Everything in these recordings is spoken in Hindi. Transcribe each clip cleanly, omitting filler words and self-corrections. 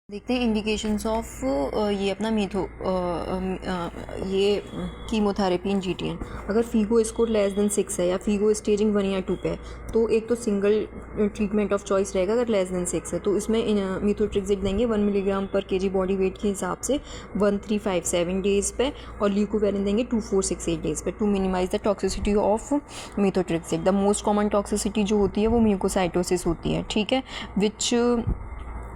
देखते हैं इंडिकेशंस ऑफ ये अपना ये कीमोथेरेपी इन जीटीएन। अगर फीगो स्कोर लेस देन 6 है या फीगो स्टेजिंग 1 या 2 पे है तो एक तो सिंगल ट्रीटमेंट ऑफ चॉइस रहेगा। अगर लेस देन 6 है तो इसमें मीथोट्रेक्सेट देंगे 1 मिलीग्राम पर केजी बॉडी वेट के हिसाब से 1357 डेज़ पे, और ल्यूकोवेरिन देंगे 2468 डेज़ पे to minimise the toxicity of methotrexate. The most common toxicity जो होती है वो म्यूकोसाइटोसिस होती है, ठीक है, विच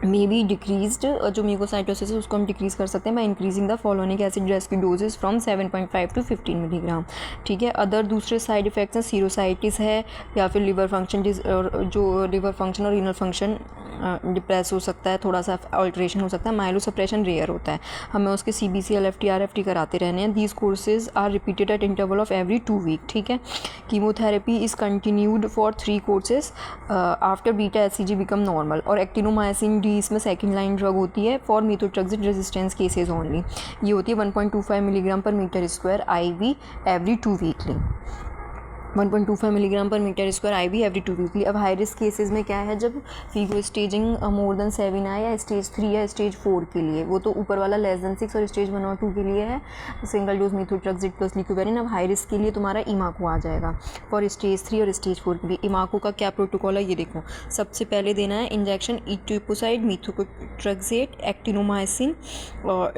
मे बी डिक्रीज्ड। जो म्यूकोसाइटोसिस है उसको हम डिक्रीज़ कर सकते हैं by increasing the folinic acid rescue doses from 7.5 to 15 milligram, ठीक है। अदर दूसरे साइड इफेक्ट्स हैं सीरोसाइटिस है या फिर लिवर फंक्शन, जो लिवर फंक्शन और रीनल फंक्शन डिप्रेस हो सकता है, थोड़ा सा अल्ट्रेशन हो सकता है। माइलो सप्रेशन रेयर होता है, हमें उसके CBC LFT RFT कराते रहने हैं। These courses are repeated at interval of every 2 week, ठीक है। Chemotherapy is continued for 3 courses after beta HCG become normal. और एक्टिनोमाइसिन डी इसमें सेकंड लाइन ड्रग होती है for methotrexate resistance cases only. ये होती है 1.25 milligram per metre square IV every 2 weekly. 1.25 milligram per metre square IV every 2 weekly. अब हाई रिस्क केसेस में क्या है, जब फीगो स्टेजिंग मोर देन 7 है या स्टेज 3 या स्टेज 4 के लिए, वो तो ऊपर वाला लेस देन 6 और स्टेज 1 और 2 के लिए है सिंगल डोज मीथोट्रेक्सेट प्लस ल्यूकोवेरिन। अब हाई रिस्क के लिए तुम्हारा इमाको आ जाएगा फॉर स्टेज 3 और स्टेज 4 के लिए। इमाको का क्या प्रोटोकॉल है ये देखो। सबसे पहले देना है इंजेक्शन इटोपोसाइड, मीथोट्रेक्सेट, एक्टिनोमाइसिन और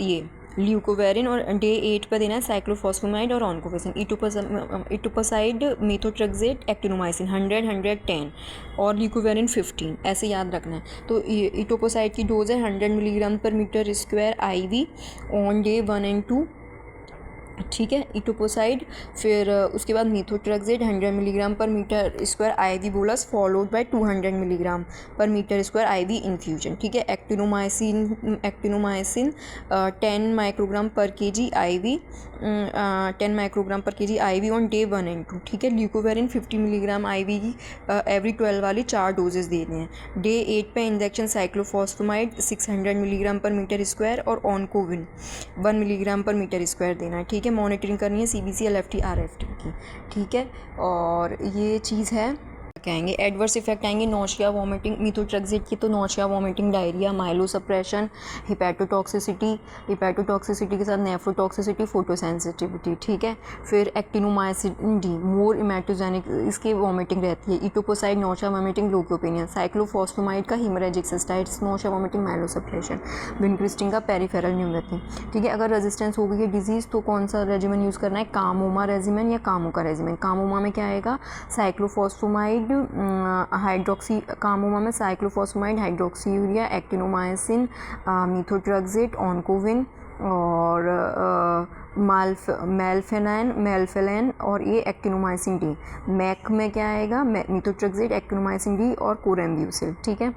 ये ल्यूकोवेरिन, और डे 8 पर देना है साइक्लोफॉस्फेमाइड और ऑनकोफेसिन। इटोपोसाइड, मीथोट्रेक्सेट, एक्टिनोमाइसिन 100, 110 और ल्यूकोवेरिन 15, ऐसे याद रखना है। तो इटोपोसाइड की डोज है 100 milligram per metre square IV on day 1 and 2, ठीक है, इटोपोसाइड। फिर उसके बाद methotrexate 100 milligram per metre square IV bolus followed by 200 milligram per metre square IV infusion, ठीक है। Actinomycin 10 microgram per KG IV 10 microgram per KG IV on day 1 and 2, ठीक है। ल्यूकोवेरिन 50 मिलीग्राम IV एवरी 12 वाली 4 डोजेज देने हैं। डे 8 पे injection cyclophosphamide 600 milligram per metre square और ऑनकोविन 1 मिलीग्राम पर मीटर स्क्वायर देना है, ठीक है। मॉनिटरिंग करनी है CBC LFT RFT की, ठीक है। और ये चीज़ है क्या आएंगे एडवर्स इफेक्ट आएंगे नोशिया वॉमिटिंग। मीथोट्रेक्सेट की तो nausea vomiting, diarrhoea, myelosuppression, hepatotoxicity के साथ नेफ्रोटॉक्सिसिटी, फोटोसेंसिटिविटी, ठीक है। फिर एक्टिनोमाइसिन डी मोर इमेटोजेनिक, इसकी वॉमिटिंग रहती है। Etoposide nausea vomiting, leukopenia. Cyclophosphamide का haemorrhagic cystitis, nausea vomiting, myelosuppression. Vincristine का पेरिफेरल न्यूरोपैथी, ठीक है। अगर रेजिस्टेंस हो गई है डिजीज़ तो कौन सा रेजिमेन यूज़ करना है, कामोमा रेजिमेन या कामो का रेजिमेन। कामोमा में क्या आएगा, साइक्लोफॉस्फेमाइड हाइड्रोक्सी, कामोमा में साइक्लोफॉस्फेमाइड, हाइड्रोक्सीयूरिया, एक्टिनोमाइसिन, मीथोट्रेक्सेट, ऑनकोविन और मेल्फेनाइन और ये एक्टिनोमाइसिन डी। मैक में क्या आएगा, मीथोट्रेक्सेट, एक्टिनोमाइसिन डी और कोरेम्ब्यूसिल, ठीक है।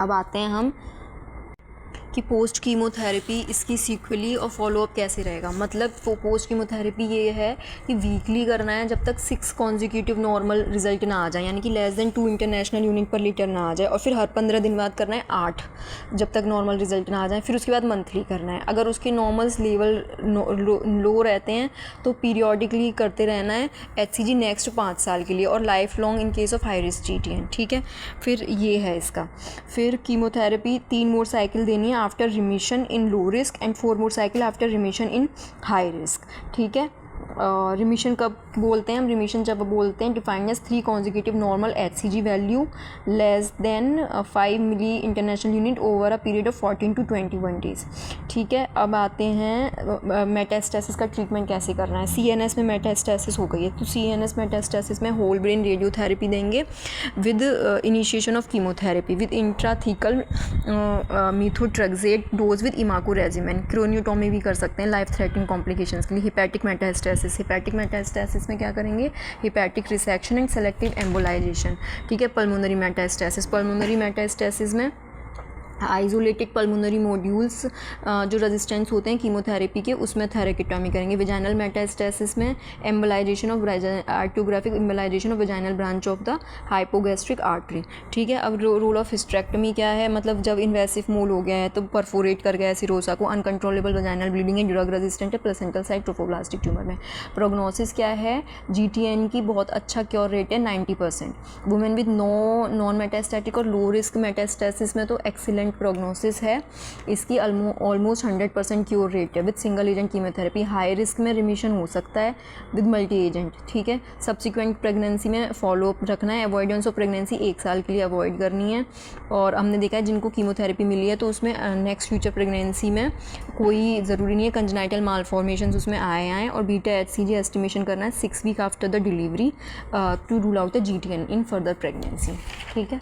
अब आते हैं हम कि पोस्ट कीमोथेरेपी इसकी सीक्वली और फॉलोअप कैसे रहेगा। मतलब पोस्ट कीमोथेरेपी ये है कि वीकली करना है जब तक 6 कॉन्जिक्यूटिव नॉर्मल रिजल्ट ना आ जाए, यानी कि लेस देन 2 इंटरनेशनल यूनिट पर लीटर ना आ जाए। और फिर हर 15 दिन बाद करना है 8 जब तक नॉर्मल रिजल्ट ना आ जाए। फिर उसके बाद मंथली करना है। अगर उसके नॉर्मल्स लेवल लो रहते हैं तो पीरियोडिकली करते रहना है HCG नेक्स्ट 5 साल के लिए, और life long in case of high risk GTN, ठीक है। फिर ये है इसका। फिर कीमोथेरेपी 3 मोर साइकिल देनी है after remission in low risk and 4 more cycle after remission in high risk, ठीक है। रिमिशन कब बोलते हैं हम, रिमिशन जब बोलते हैं defined as 3 consecutive normal HCG value less than 5 milli international unit over a period of 14 to 21 days, ठीक है। अब आते हैं मेटास्टेसिस का ट्रीटमेंट कैसे करना है। CNS में मेटास्टेसिस हो गई है तो CNS मेटास्टेसिस में होल ब्रेन रेडियोथेरेपी देंगे with initiation of chemotherapy with intrathecal methotrexate dose with EMACO regimen. Craniotomy भी कर सकते हैं लाइफ थ्रेटनिंग कॉम्प्लिकेशंस के लिए। हिपैटिक मेटास्टेसिस में क्या करेंगे, hepatic resection and selective embolisation, ठीक है। पल्मोनरी मेटास्टेसिस में आइसोलेटेड पल्मोनरी मॉड्यूल्स जो रेजिस्टेंस होते हैं कीमोथेरेपी के, उसमें थेरेकिटोमी करेंगे। विजाइनल मेटास्टेसिस में embolisation of arteriographic embolisation of vaginal branch of the hypogastric artery, ठीक है। अब रोल ऑफ हिस्टेरेक्टमी क्या है, मतलब जब इन्वेसिव मोल हो गया है तो परफोरेट कर गया है सिरोसा को, अनकंट्रोलेबल विजाइनल ब्लीडिंग है, ड्रग रेजिस्टेंट है, प्लेसेंटल साइट ट्रोफोब्लास्टिक ट्यूमर में। प्रोग्नोसिस क्या है, GTN की बहुत अच्छा क्योर रेट है 90%। वुमेन विद नॉन मेटास्टैटिक और लो रिस्क मेटास्टेसिस में तो एक्सीलेंट एक्सीलेंट प्रोग्नोसिस है, इसकी ऑलमोस्ट 100% क्योर रेट है with single agent chemotherapy. High risk में रिमिशन हो सकता है विद मल्टी एजेंट, ठीक है। सब्सिक्वेंट प्रेगनेंसी में फॉलोअप रखना है, अवॉइडेंस ऑफ प्रेगनेंसी 1 साल के लिए अवॉइड करनी है। और हमने देखा है जिनको कीमोथेरेपी मिली है तो उसमें नेक्स्ट फ्यूचर प्रेगनेंसी में कोई ज़रूरी नहीं है कंजेनाइटल मालफॉर्मेशंस उसमें आए और बीटा HCG एस्टिमेशन करना है 6 week after the delivery to rule out the GTN in further pregnancy, ठीक है।